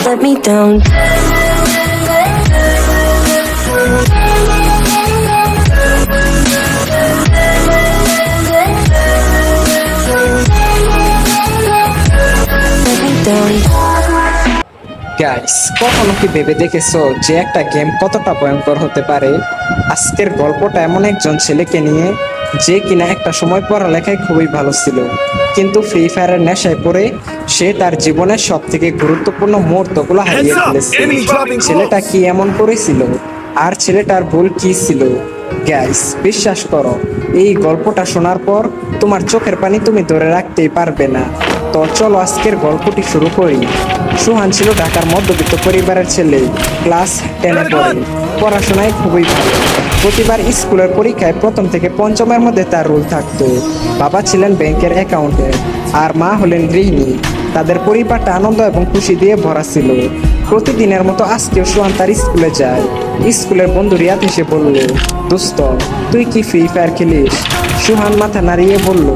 let me down. Let me down. Guys, কখনো কি ভেবে দেখেছো যে একটা গেম কতটা ভয়ঙ্কর হতে পারে? আজকের গল্পটা এমন একজন ছেলেকে নিয়ে, যে কিনা একটা সময় পড়ালেখায় খুবই ভালো ছিল, কিন্তু ফ্রি ফায়ারের নেশায় পড়ে সে তার জীবনের সব থেকে গুরুত্বপূর্ণ মুহূর্তগুলো হারিয়ে ফেলেছে। ছেলেটা কি এমন করেছিল, আর ছেলেটার ভুল কি ছিল? গাইস, বিশ্বাস করো, এই গল্পটা শোনার পর তোমার চোখের পানি তুমি ধরে রাখতেই পারবে না। তো চলো আজকের গল্পটি শুরু করি। সুহান ছিল ঢাকার মধ্যবিত্ত পরিবারের ছেলে। ক্লাস 10-এ পড়ে, পড়াশোনায় খুবই ভালো। প্রতিবার স্কুলের পরীক্ষায় প্রথম থেকে পঞ্চমের মধ্যে তার রোল থাকতো। বাবা ছিলেন ব্যাংকের অ্যাকাউন্টেন্ট, আর মা হলেন গৃহিণী। তাদের পরিবারটা আনন্দ এবং খুশি দিয়ে ভরা ছিল। প্রতিদিনের মতো আজকেও সুহান তার স্কুলে যায়। স্কুলের বন্ধু রিয়াদ এসে বলল, দোস্ত, তুই কি ফ্রি ফায়ার খেলিস? সুহান মাথা নাড়িয়ে বলল,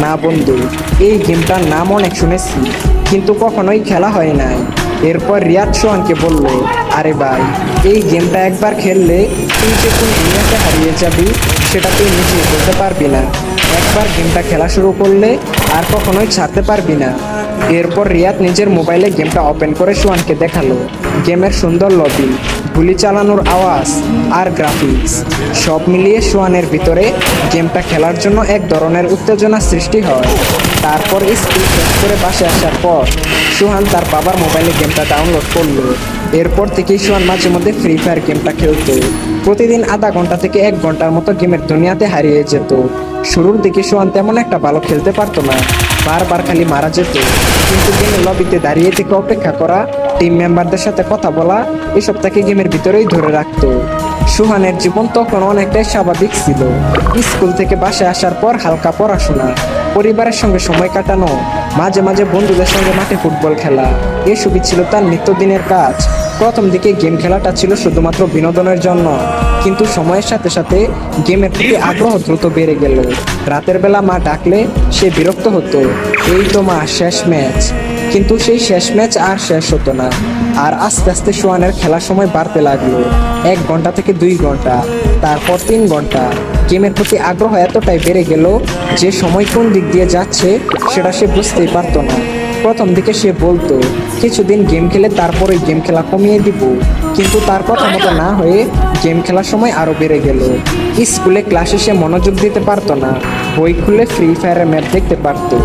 না বন্ধু, এই গেমটার নাম অনেক শুনেছি, কিন্তু কখনোই খেলা হয় নাই। এরপর রিয়াদ সোহানকে বলল, আরে ভাই, এই গেমটা একবার খেললে তুই যে কোন দুনিয়াতে হারিয়ে যাবি সেটা তুই নিজেই বলতে পারবি না। একবার গেমটা খেলা শুরু করলে আর কখনোই ছাড়তে পারবি না। এরপর রিয়াদ নিজের মোবাইলে গেমটা ওপেন করে সোহানকে দেখালো। গেমের সুন্দর লবি, গুলি চালানোর আওয়াজ আর গ্রাফিক্স সব মিলিয়ে সোহানের ভিতরে গেমটা খেলার জন্য এক ধরনের উত্তেজনা সৃষ্টি হয়। তারপর স্কুল শেষ করে বাসে আসার পর সোহান তার বাবার মোবাইলে গেমটা ডাউনলোড করলো। এরপর থেকেই সোহান মাঝে মধ্যে ফ্রি ফায়ার গেমটা খেলতো। প্রতিদিন আধা ঘন্টা থেকে 1 ঘন্টার মতো গেমের দুনিয়াতে হারিয়ে যেত। শুরুর দিকে সোহান তেমন একটা ভালো খেলতে পারতো না, বারবার খালি মারা যেত। কিন্তু গেমের লবিতে দাঁড়িয়ে থেকে অপেক্ষা করা, টিম মেম্বারদের সাথে কথা বলা, এসব তাকে গেমের ভিতরেই ধরে রাখতো। সুহানের জীবন তখন অনেকটাই স্বাভাবিক ছিল। স্কুল থেকে বাসায় আসার পর হালকা পড়াশোনা, পরিবারের সঙ্গে সময় কাটানো, মাঝে মাঝে বন্ধুদের সঙ্গে মাঠে ফুটবল খেলা, এসবই ছিল তার নিত্যদিনের কাজ। প্রথম দিকে গেম খেলাটা ছিল শুধুমাত্র বিনোদনের জন্য, কিন্তু সময়ের সাথে সাথে গেমের প্রতি আগ্রহ দ্রুত বেড়ে গেল। রাতের বেলা মা ডাকলে সে বিরক্ত হতো, এই তো মা, শেষ ম্যাচ। কিন্তু সেই শেষ ম্যাচ আর শেষ হতো না। আর আস্তে আস্তে সোহানের খেলার সময় বাড়তে লাগলো। 1 ঘন্টা থেকে 2 ঘন্টা, তারপর 3 ঘন্টা। গেমের প্রতি আগ্রহ এতটাই বেড়ে গেল যে সময় কোন দিক দিয়ে যাচ্ছে সেটা সে বুঝতেই পারতো না। প্রথম দিকে সে বলতো কিছুদিন গেম খেলে তারপরে গেম খেলা কমিয়ে দিব, কিন্তু তার কথা মতো না হয়ে গেম খেলার সময় আরো বেড়ে গেল। স্কুলে ক্লাসে সে মনোযোগ দিতে পারতো না, বই খুলে ফ্রি ফায়ারের ম্যাপ দেখতে পারতো।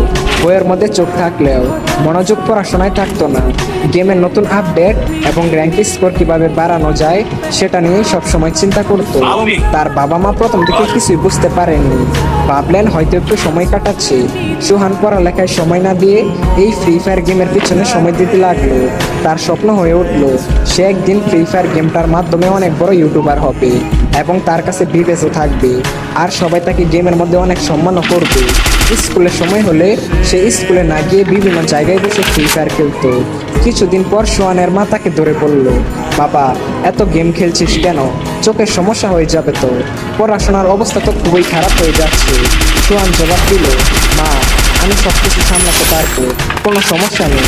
বইয়ের মধ্যে চোখ থাকলেও মনোযোগ পড়াশোনায় থাকতো না। গেমের নতুন আপডেট এবং র্যাঙ্ক স্কোর কিভাবে বাড়ানো যায় সেটা নিয়েই সবসময় চিন্তা করতো। তার বাবা মা প্রথম দিকে কিছুই বুঝতে পারেননি, ভাবলেন হয়তো একটু সময় কাটাচ্ছে। সুহান পড়ালেখায় সময় না দিয়ে এই ফ্রি ফায়ার গেমের পিছনে সময় দিতে লাগলো। তার স্বপ্ন হয়ে উঠলো সে একদিন ফ্রি ফায়ার গেমটার মাধ্যমে অনেক বড় ইউটিউবার হবে এবং তার কাছে ভিউজও থাকবে, আর সবাই তাকে গেমের মধ্যে অনেক সম্মানও করবে। স্কুলের সময় হলে সে স্কুলে না গিয়ে বিভিন্ন জায়গায় বসে ফ্রি ফায়ার খেলতো। কিছুদিন পর সোহানের মা তাকে ধরে বলল, বাবা, এত গেম খেলছিস কেন? চোখের সমস্যা হয়ে যাবে তো, পড়াশোনার অবস্থা তো খুবই খারাপ হয়ে যাচ্ছে। সোহান জবাব দিল, মা, আমি সব কিছু সামলাতে পারবো, কোনো সমস্যা নেই।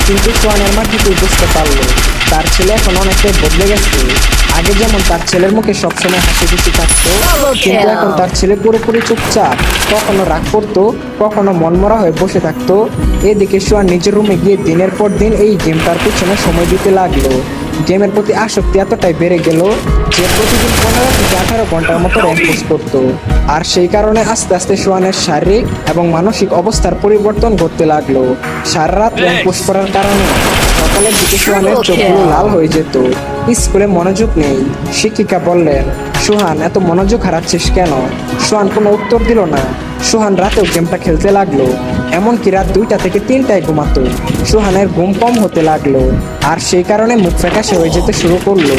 কিন্তু সোহানের মা কিছুই বুঝতে পারলো তার ছেলে এখন অনেকটাই বদলে গেছে। আগে যেমন তার ছেলের মুখে সবসময় হাসি খুশি থাকতো, কিন্তু এখন তার ছেলে পুরোপুরি চুপচাপ, কখনো রাগ করতো, কখনো মনমরা হয়ে বসে থাকতো। এদিকে সোহান নিজের রুমে গিয়ে দিনের পর দিন এই গেমটার পিছনে সময় দিতে লাগলো। গেমের প্রতি আসক্তি এতটাই বেড়ে গেল যে প্রতিদিন 15 থেকে 18 ঘন্টার মতো র্যাঙ্ক পুশ করতো। আর সেই কারণে আস্তে আস্তে সোহানের শারীরিক এবং মানসিক অবস্থার পরিবর্তন ঘটতে লাগলো। সারা রাত র্যাঙ্ক পুশ করার কারণে সকালের দিকে সোহানের চোখগুলো লাল হয়ে যেত। স্কুলে মনোযোগ নেই। শিক্ষিকা বললেন, সোহান, এত মনোযোগ হারাচ্ছিস কেন? সোহান কোনো উত্তর দিল না। সোহান রাতেও গেমটা খেলতে লাগলো, এমনকি রাত 2টা থেকে 3টায় ঘুমাতো। সোহানের ঘুম কম হতে লাগলো, আর সেই কারণে মুখ ফ্যাকাশে হয়ে যেতে শুরু করলো।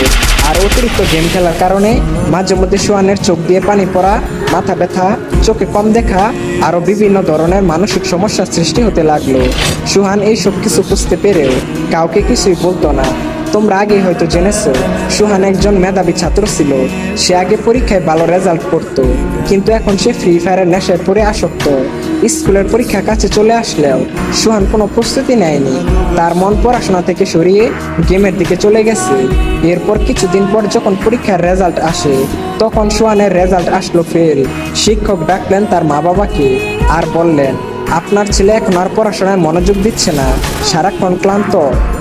আর অতিরিক্ত গেম খেলার কারণে মাঝে মধ্যে সোহানের চোখ দিয়ে পানি পড়া, মাথা ব্যথা, চোখে কম দেখা, আরো বিভিন্ন ধরনের মানসিক সমস্যার সৃষ্টি হতে লাগলো। সোহান এই সব কিছু বুঝতে পেরেও কাউকে কিছুই বলতো না। তোমরা আগে হয়তো জেনেছো, সোহান একজন মেধাবী ছাত্র ছিল। সে আগে পরীক্ষায় ভালো রেজাল্ট করতো, কিন্তু এখন সে ফ্রি ফায়ারের নেশায় পড়ে আসক্ত। স্কুলের পরীক্ষা কাছে চলে আসলেও সোহান কোনো প্রস্তুতি নেয়নি। তার মন পড়াশোনা থেকে সরিয়ে গেমের দিকে চলে গেছে। এরপর কিছুদিন পর যখন পরীক্ষার রেজাল্ট আসে, তখন সোহানের রেজাল্ট আসলো ফেল। শিক্ষক ডাকলেন তার মা বাবাকে আর বললেন, আপনার ছেলে এখন আর পড়াশোনায় মনোযোগ দিচ্ছে না, সারাক্ষণ ক্লান্ত,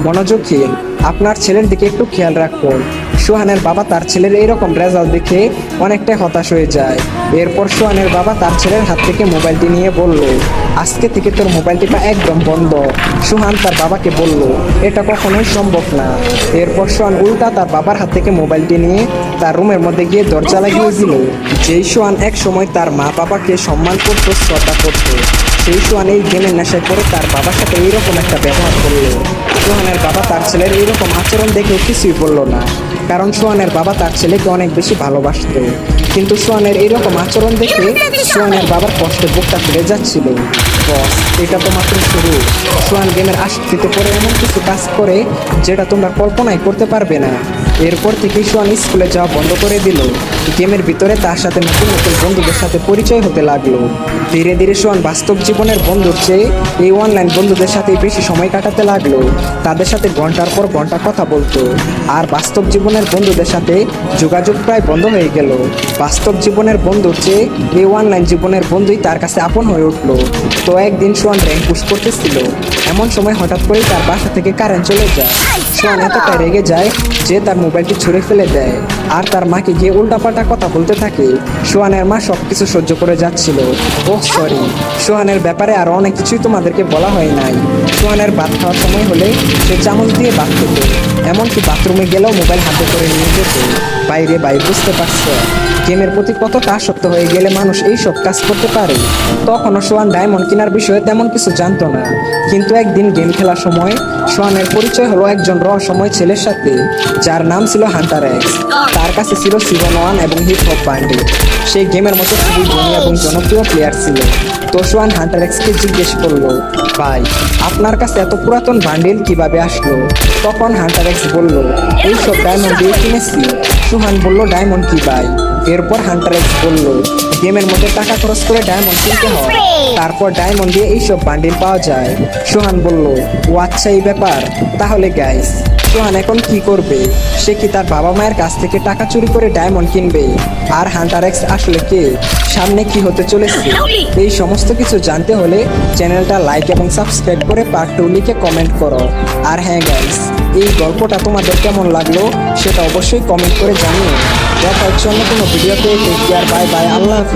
মনোযোগহীন। আপনার ছেলের দিকে একটু খেয়াল রাখুন। সোহানের বাবা তার ছেলের এইরকম রেজাল্ট দেখে অনেকটাই হতাশ হয়ে যায়। এরপর সোহানের বাবা তার ছেলের হাত থেকে মোবাইলটি নিয়ে বলল, আজকে থেকে তোর মোবাইল টিপা একদম বন্ধ। সোহান তার বাবাকে বলল, এটা কখনোই সম্ভব না। এরপর সোহান উল্টা তার বাবার হাত থেকে মোবাইলটি নিয়ে তার রুমের মধ্যে গিয়ে দরজা লাগিয়ে দিল। যেই সোহান এক সময় তার মা বাবাকে সম্মান করতো, শ্রদ্ধা করতো, সেই সোহান এই গেমের নেশায় পড়ে তার বাবার সাথে এইরকম একটা ব্যবহার করলো। সোহানের বাবা তার ছেলের এইরকম আচরণ দেখে কিছুই বলল না, কারণ সোহানের বাবা তার ছেলেকে অনেক বেশি ভালোবাসতো। কিন্তু সোহানের এইরকম আচরণ দেখে সোহানের বাবার কষ্টে বুকটা ফিরে যাচ্ছিল। বস, এটা তো মাত্র শুরু। সোহান গেমের আসক্তিতে পড়ে এমন কিছু কাজ করে যেটা তোমরা কল্পনাই করতে পারবে না। এরপর থেকেই সোহান স্কুলে যাওয়া বন্ধ করে দিল। গেমের ভিতরে তার সাথে নতুন নতুন বন্ধুদের সাথে পরিচয় হতে লাগলো। ধীরে ধীরে সোহান বাস্তব জীবনের বন্ধুর চেয়ে এই অনলাইন বন্ধুদের সাথে বেশি সময় কাটাতে লাগলো। তাদের সাথে ঘন্টার পর ঘন্টা কথা বলতো, আর বাস্তব জীবনের বন্ধুদের সাথে যোগাযোগ প্রায় বন্ধ হয়ে গেল। বাস্তব জীবনের বন্ধুর চেয়ে এই অনলাইন জীবনের বন্ধুই তার কাছে আপন হয়ে উঠলো। তো একদিন সোহান র্যাঙ্ক পুশ করতেছিল, এমন সময় হঠাৎ করেই তার বাসা থেকে কারেন্ট চলে যায়। সোহান এতটা রেগে যায় যে তার মোবাইলটি ছুঁড়ে ফেলে দেয়, আর তার মাকে গিয়ে উল্টাপাল্টা কথা বলতে থাকে। সোহানের মা সবকিছু সহ্য করে যাচ্ছিল। ওহ সরি, সোহানের ব্যাপারে আরো অনেক কিছুই তোমাদেরকে বলা হয় নাই। সোহানের ভাত খাওয়ার সময় হলে সে চামচ দিয়ে ভাত খেত, এমনকি বাথরুমে গেলেও মোবাইল হাতে করে নিয়ে যেত। বাইরে ভাই, বুঝতে পারছো গেমের প্রতি কতটা আসক্ত হয়ে গেলে মানুষ এই সব কাজ করতে পারে। তখনও সোহান ডায়মন্ড কেনার বিষয়ে তেমন কিছু জানতো না, কিন্তু একদিন গেম খেলার সময় সোহানের পরিচয় হলো একজন রহস্যময় ছেলের সাথে, যার নাম ছিল হান্টার এক্স। তার কাছে ছিল সিজন 1 এবং হিপ হপ বান্ডিল। সেই গেমের মতো খুবই ধনী এবং জনপ্রিয় প্লেয়ার ছিল। তো সোহান হান্টার এক্সকে জিজ্ঞেস করলো, ভাই, আপনার কাছে এত পুরাতন বান্ডিল কিভাবে আসলো? তখন হান্টার এক্স বলল, এইসব ডায়মন্ড দিয়ে কিনেছি। সোহান বলল, ডায়মন্ড কি ভাই? এরপর হান্টার এক্স বলল, গেমের মধ্যে টাকা খরচ করে ডায়মন্ড কিনতে হয়, তারপর ডায়মন্ড দিয়ে এইসব বান্ডিল পাওয়া যায়। সোহান বলল, ও আচ্ছা এই ব্যাপার। তাহলে গাইস, সোহান এখন কি করবে? সে কি তার বাবা মায়ের কাছ থেকে টাকা চুরি করে ডায়মন্ড কিনবে? আর হান্টার এক্স আসলে কে? সামনে কি হতে চলেছে? এই সমস্ত কিছু জানতে হলে চ্যানেলটা লাইক এবং সাবস্ক্রাইব করে পার্ট 2 লিখে কমেন্ট করো। আর হ্যাঁ গাইস, এই গল্পটা তোমাদের কেমন লাগলো সেটা অবশ্যই কমেন্ট করে জানিও। দেখা হচ্ছে অন্য কোনো ভিডিওতে। টেক কেয়ার, বাই বাই, আল্লাহ হাফেজ।